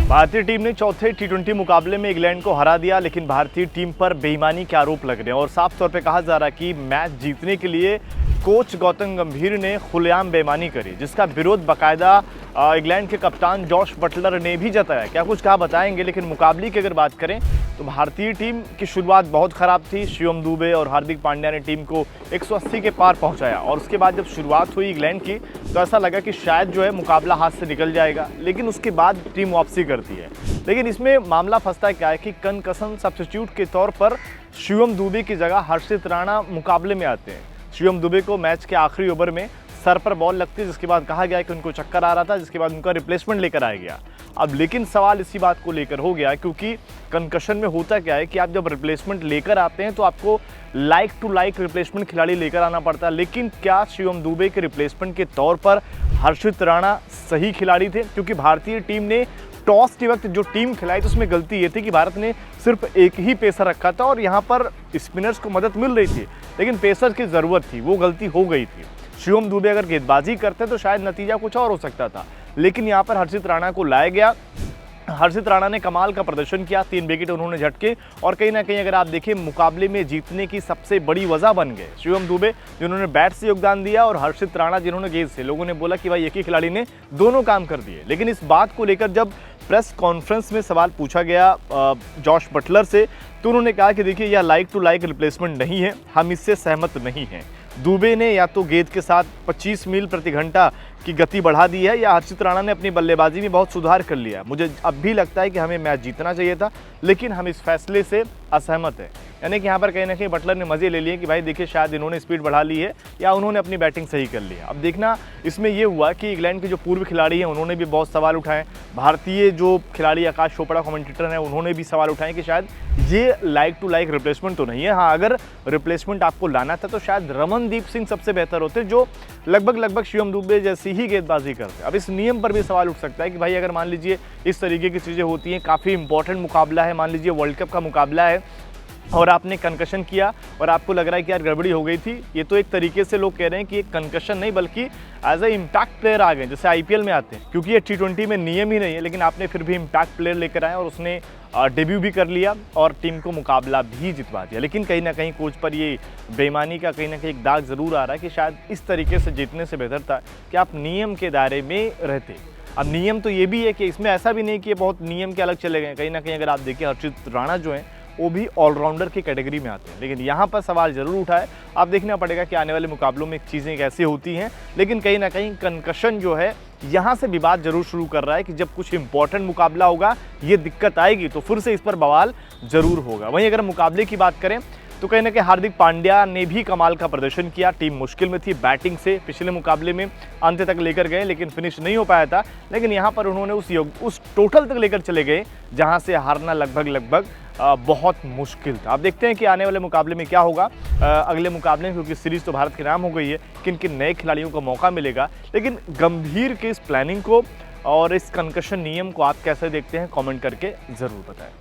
भारतीय टीम ने चौथे टी20 मुकाबले में इंग्लैंड को हरा दिया, लेकिन भारतीय टीम पर बेईमानी के आरोप लग रहे हैं और साफ तौर पे कहा जा रहा है कि मैच जीतने के लिए कोच गौतम गंभीर ने खुलेआम बेईमानी करी, जिसका विरोध बाकायदा इंग्लैंड के कप्तान जॉश बटलर ने भी जताया। क्या कुछ कहा बताएंगे, लेकिन मुकाबले की अगर बात करें तो भारतीय टीम की शुरुआत बहुत खराब थी। शिवम दुबे और हार्दिक पांड्या ने टीम को 180 के पार पहुंचाया और उसके बाद जब शुरुआत हुई इंग्लैंड की तो ऐसा लगा कि शायद जो है मुकाबला हाथ से निकल जाएगा, लेकिन उसके बाद टीम वापसी करती है। लेकिन इसमें मामला फंसता क्या है कि कनकशन सब्स्टिट्यूट के तौर पर शिवम दुबे की जगह हर्षित राणा मुकाबले में आते हैं। शिवम दुबे को मैच के आखिरी ओवर में सर पर बॉल लगती है, जिसके बाद कहा गया कि उनको चक्कर आ रहा था, जिसके बाद उनका रिप्लेसमेंट लेकर आया गया। अब लेकिन सवाल इसी बात को लेकर हो गया, क्योंकि कंकशन में होता क्या है कि आप जब रिप्लेसमेंट लेकर आते हैं तो आपको लाइक टू लाइक रिप्लेसमेंट खिलाड़ी लेकर आना पड़ता है। लेकिन क्या शिवम दुबे के रिप्लेसमेंट के तौर पर हर्षित राणा सही खिलाड़ी थे? क्योंकि भारतीय टीम ने टॉस के वक्त जो टीम खिलाई तो उसमें गलती ये थी कि भारत ने सिर्फ एक ही पेसर रखा था और यहाँ पर स्पिनर्स को मदद मिल रही थी, लेकिन पेसर की ज़रूरत थी, वो गलती हो गई थी। शिवम दुबे अगर गेंदबाजी करते तो शायद नतीजा कुछ और हो सकता था, लेकिन यहाँ पर हर्षित राणा को लाया गया। हर्षित राणा ने कमाल का प्रदर्शन किया, 3 विकेट उन्होंने झटके और कहीं ना कहीं अगर आप देखें मुकाबले में जीतने की सबसे बड़ी वजह बन गए शिवम दुबे, जिन्होंने बैट से योगदान दिया, और हर्षित राणा जिन्होंने गेंद से। लोगों ने बोला कि भाई एक ही खिलाड़ी ने दोनों काम कर दिए। लेकिन इस बात को लेकर जब प्रेस कॉन्फ्रेंस में सवाल पूछा गया जॉश बटलर से, तो उन्होंने कहा कि देखिए यह लाइक टू लाइक रिप्लेसमेंट नहीं है, हम इससे सहमत नहीं हैं। दुबे ने या तो गेंद के साथ 25 मील प्रति घंटा की गति बढ़ा दी है, या हर्षित राणा ने अपनी बल्लेबाजी में बहुत सुधार कर लिया। मुझे अब भी लगता है कि हमें मैच जीतना चाहिए था, लेकिन हम इस फैसले से असहमत हैं। यानी कि यहाँ पर कहीं ना कहीं बटलर ने मजे ले लिए कि भाई देखिए शायद इन्होंने स्पीड बढ़ा ली है या उन्होंने अपनी बैटिंग सही कर ली है। अब देखना इसमें यह हुआ कि इंग्लैंड के जो पूर्व खिलाड़ी हैं उन्होंने भी बहुत सवाल उठाए। भारतीय जो खिलाड़ी आकाश चोपड़ा कमेंटेटर हैं उन्होंने भी सवाल उठाए कि शायद ये लाइक टू लाइक रिप्लेसमेंट तो नहीं है। हाँ, अगर रिप्लेसमेंट आपको लाना था तो शायद रमनदीप सिंह सबसे बेहतर होते, जो लगभग शिवम दुबे जैसी ही गेंदबाजी करते। अब इस नियम पर भी सवाल उठ सकता है कि भाई अगर मान लीजिए इस तरीके की चीज़ें होती हैं, काफ़ी इंपॉर्टेंट मुकाबला है, मान लीजिए वर्ल्ड कप का मुकाबला है और आपने कंकशन किया और आपको लग रहा है कि यार गड़बड़ी हो गई थी, ये तो एक तरीके से लोग कह रहे हैं कि एक कंकशन नहीं बल्कि एज ए इम्पैक्ट प्लेयर आ गए, जैसे आईपीएल में आते हैं। क्योंकि ये टी20 में नियम ही नहीं है, लेकिन आपने फिर भी इम्पैक्ट प्लेयर लेकर आए और उसने डेब्यू भी कर लिया और टीम को मुकाबला भी जितवा दिया। लेकिन कहीं ना कहीं कोच पर ये बेईमानी का कहीं ना कहीं एक दाग ज़रूर आ रहा है कि शायद इस तरीके से जीतने से बेहतर था कि आप नियम के दायरे में रहते। अब नियम तो ये भी है कि इसमें ऐसा भी नहीं कि ये बहुत नियम के अलग चले गए। कहीं ना कहीं अगर आप देखिए हर्षित राणा जो हैं वो भी ऑलराउंडर की कैटेगरी में आते हैं, लेकिन यहाँ पर सवाल जरूर उठा है। अब देखना पड़ेगा कि आने वाले मुकाबलों में चीज़ें कैसे होती हैं, लेकिन कहीं ना कहीं कंकशन जो है यहाँ से विवाद जरूर शुरू कर रहा है कि जब कुछ इंपॉर्टेंट मुकाबला होगा ये दिक्कत आएगी तो फिर से इस पर बवाल जरूर होगा। वहीं अगर मुकाबले की बात करें तो कहीं ना कहीं हार्दिक पांड्या ने भी कमाल का प्रदर्शन किया। टीम मुश्किल में थी, बैटिंग से पिछले मुकाबले में अंत तक लेकर गए लेकिन फिनिश नहीं हो पाया था, लेकिन यहाँ पर उन्होंने उस टोटल तक लेकर चले गए जहाँ से हारना लगभग बहुत मुश्किल था। अब देखते हैं कि आने वाले मुकाबले में क्या होगा अगले मुकाबले में, क्योंकि सीरीज तो भारत के नाम हो गई है, किन किन नए खिलाड़ियों को मौका मिलेगा। लेकिन गंभीर के इस प्लानिंग को और इस कंकशन नियम को आप कैसे देखते हैं, कमेंट करके ज़रूर बताएं।